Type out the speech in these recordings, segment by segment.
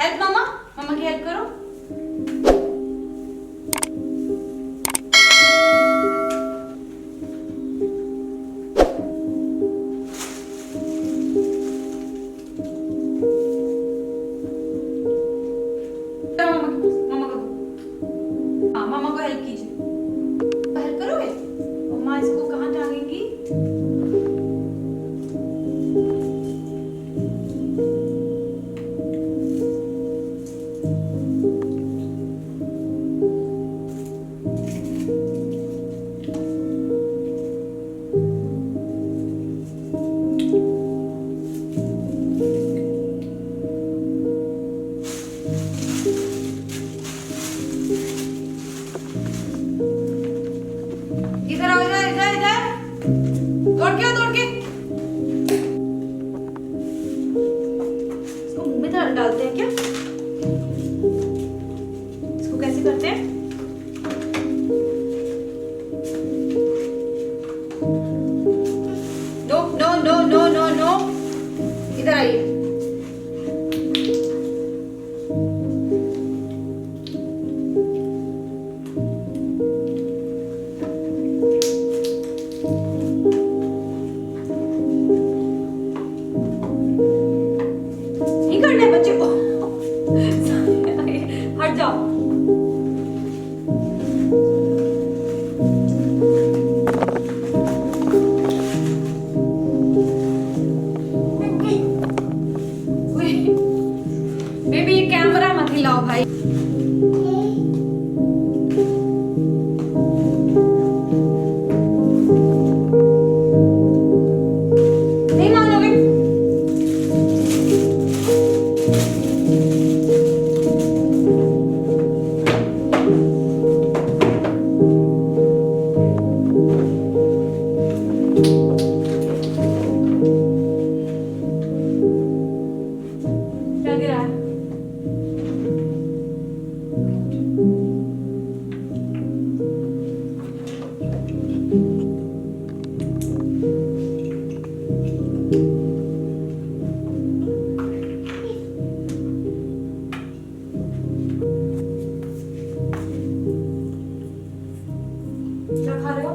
Help मम्मा, मम्मा की help करो। मम्मा को दो। हाँ, मम्मा को हेल्प कीजिए। हेल्प करोगे? मम्मा इसको कहाँ टांगेंगी? इधर आओ, इधर इधर इधर। दौड़ के आओ, दौड़ के। इसको मुंह में डालते हैं क्या? इसको कैसे करते हैं? No no no no no no, इधर आइए। नहीं करना है बच्चे को। हट जाओ। बेबी ये कैमरा मत हिलाओ भाई। नहीं मानोगे? क्या गिरा है? क्या खा रहे हो?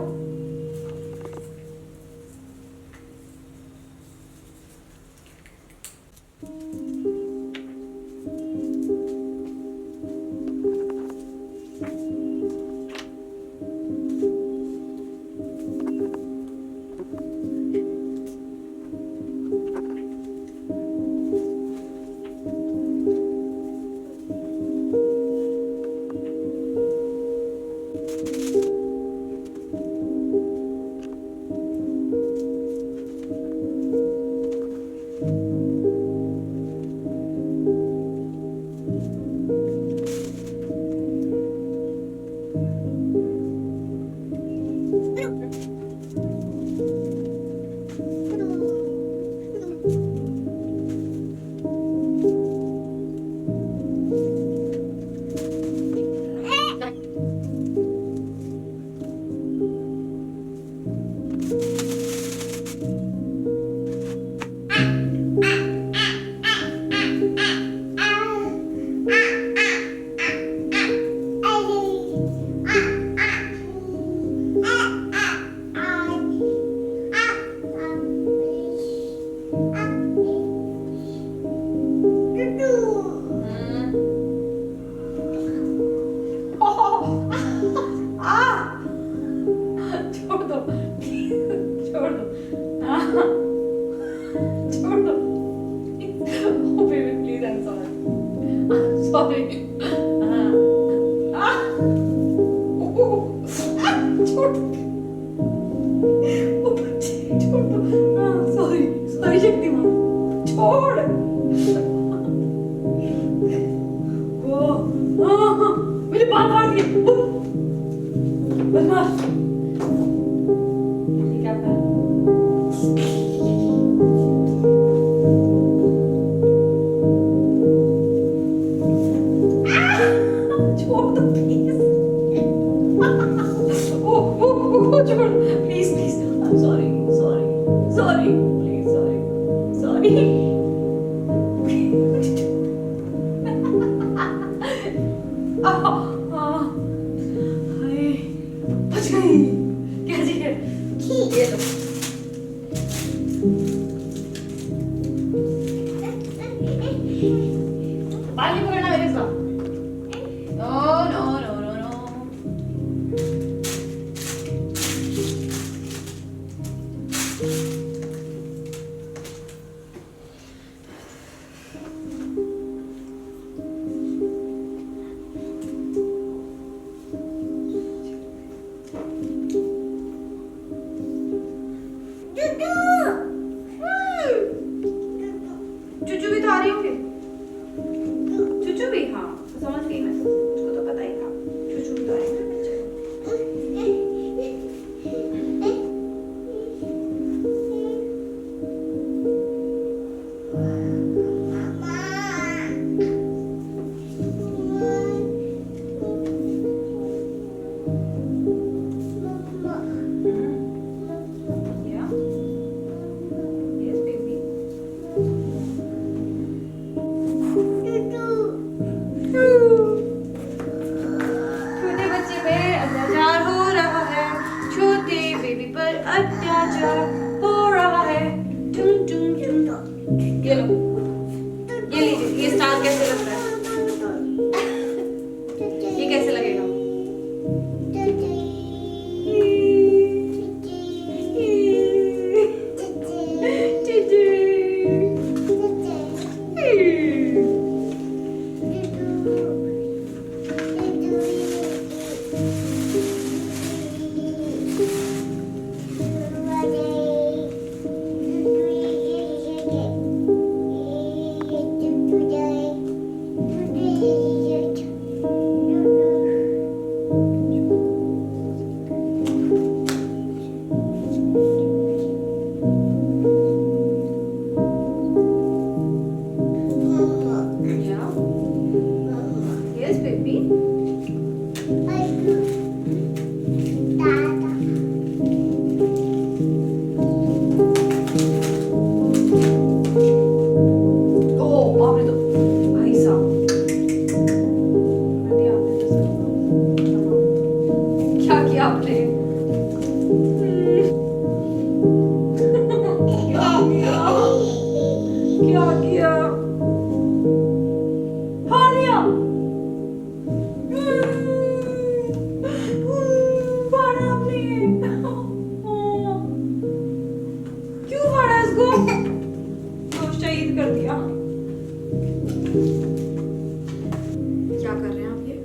छोड़ दो, छोड़ दो, छोड़ दो। Oh baby, please, I'm sorry. I'm sorry. छोड़ दो। ओ बच्चे, छोड़ दो। Sorry, sorry शक्तिमान, छोड़। मेरे बाल काट दिए। बदमाश। ये क्या कर रहा है? छोड़ दो प्लीज। छोड़ please please. I'm sorry, sorry, sorry, please, sorry, sorry. चुचू भी तो आ रही होंगे। चुचू भी, हाँ समझ गई मैं, मुझको तो पता ही था चुचू भी तो आएंगे ना बच्चे। Yeah. Yes, baby. छोटे बच्चे पे अत्याचार हो रहा है, छोटे बेबी पर अत्याचार हो रहा है। टुन टुन टुन। ये लो, ये लीजिए। ये स्टार कैसे लग रहा है? ये कैसे लगेगा? Yes, baby. Oh, आपने तो भाई साहब क्या किया आपने? क्या किया? हानिया फाड़ा आपने। क्यों फाड़ा इसको? तो शहीद कर दिया। क्या कर रहे हैं आप ये?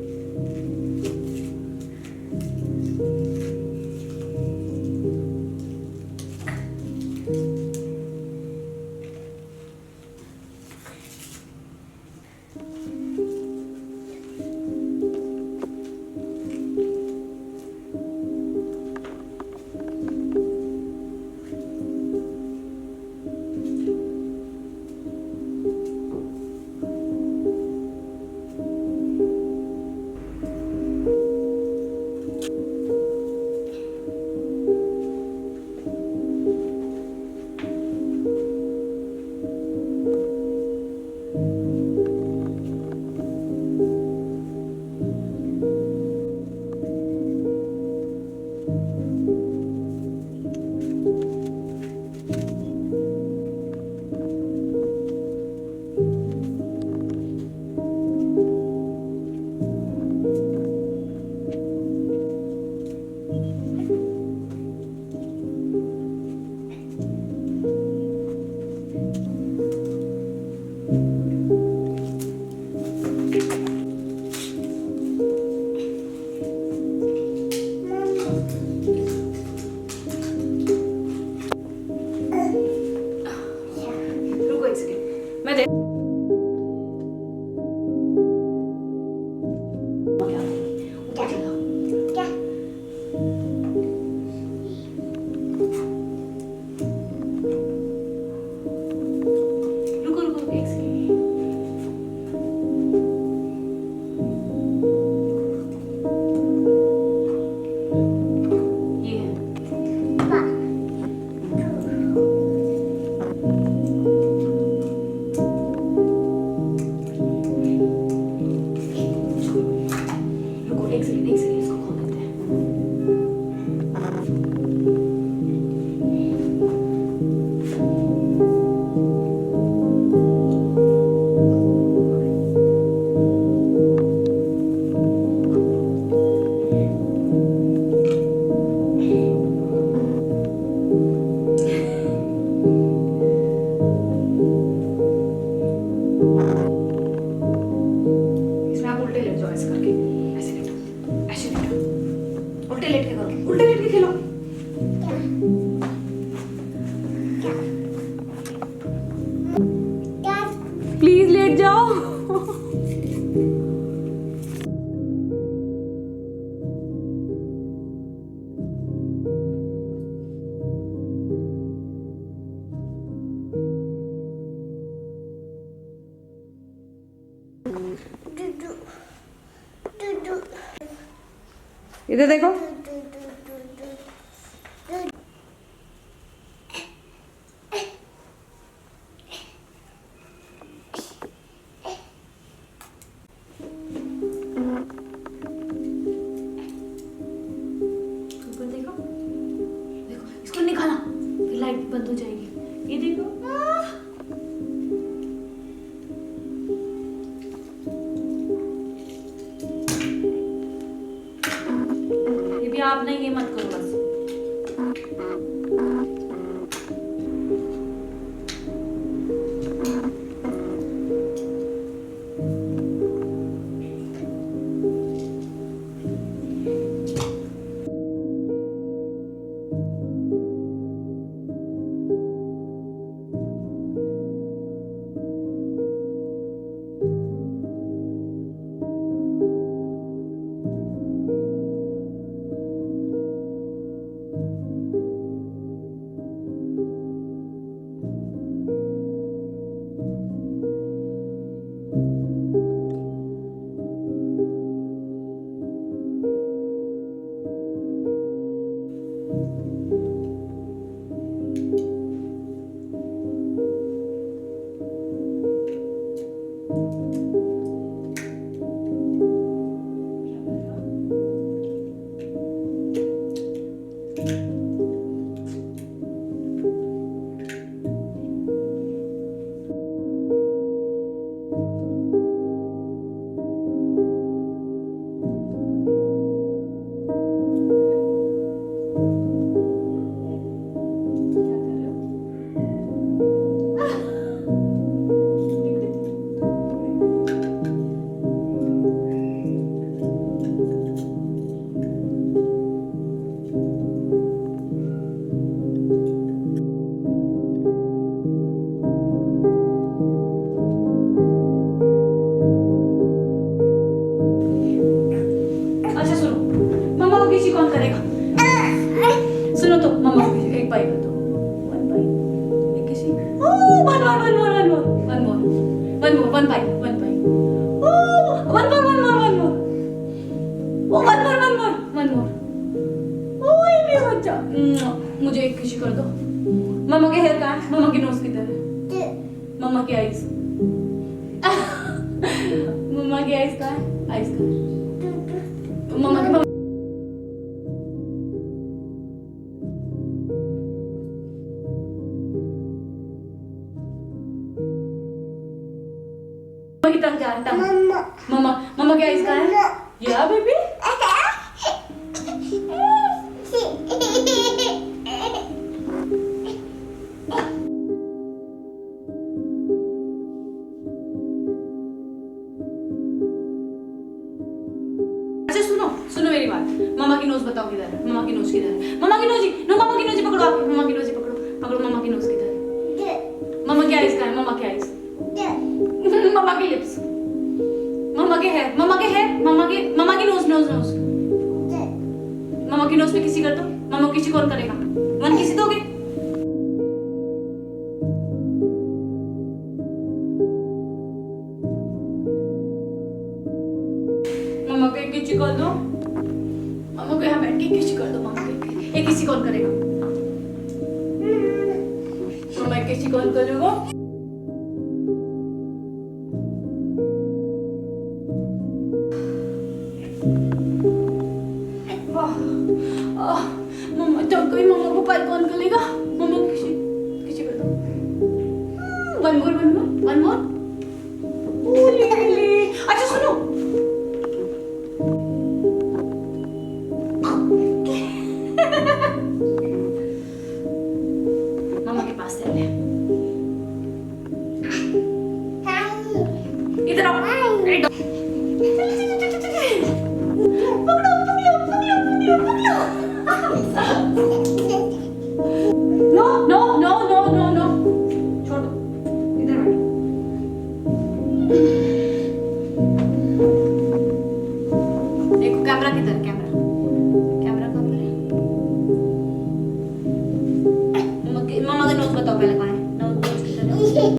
रुको एक सेकंड, मैं देख रुको रुको एक सेकंड। ये है इधर देखो। ऊपर देखो, देखो इसको निकाला फिर लाइट बंद हो जाएगी। ये देखो, ये भी आप नहीं, ये मत करो बस। कौन करेगा? सुनो तो, मम्मा एक बाई कर दो। वन बाई, एक किसी। Oh, one more, one more, one more, one more, one more, one by, one by. Oh, one more, one more, one more. Oh, one more, one more, one more. Oh, ये भी बच्चा। मुझे एक किसी कर दो। मम्मा के हेयर कहाँ है? मम्मा की नोज किधर है? मम्मा की आईज। मम्मा की आईज कहाँ है? आईज कहाँ है? मम्मा के टंग जा, टंग। मम्मा, मम्मा क्या इसका है? या बेबी? अच्छा सुनो, सुनो मेरी बात। मम्मा की नोज बताओ किधर है? मम्मा की नोज किधर है? मम्मा की नोजी, नो मम्मा की नोजी पकड़ो आप। मम्मा की नोजी पकड़ो, पकड़ो मम्मा की नोज किधर है? मम्मा क्या इसका है? मम्मा क्या है? मम्मा की लिप्स, मम्मा के है, मम्मा के है, मम्मा की नोज, नोज, नोज। मम्मा की नोज पे किसी कर दो। मम्मा किसी कौन करेगा? वन किसी दोगे? मम्मा को एक किसी कर दो। मम्मा को यहाँ बैठ के किसी कर दो। मम्मा को एक किसी कौन करेगा? मम्मा एक किसी कौन करेगा? मम्मा जब कोई मम्मा को पाई कौन करेगा? मम्मा किसी किसी कर दो। One more, one more, one मोर। अच्छा सुनो, मम्मा के पास चल ले। इधर आओ। पकड़ो, पकड़ो, पकड़ो, पकड़ो, पकड़ो। No no no no no no, छोड़ दो, इधर बैठो। देखो कैमरा किधर है? कैमरा, कैमरा कहाँ पर है? मम्मा का नोज बताओ पहले।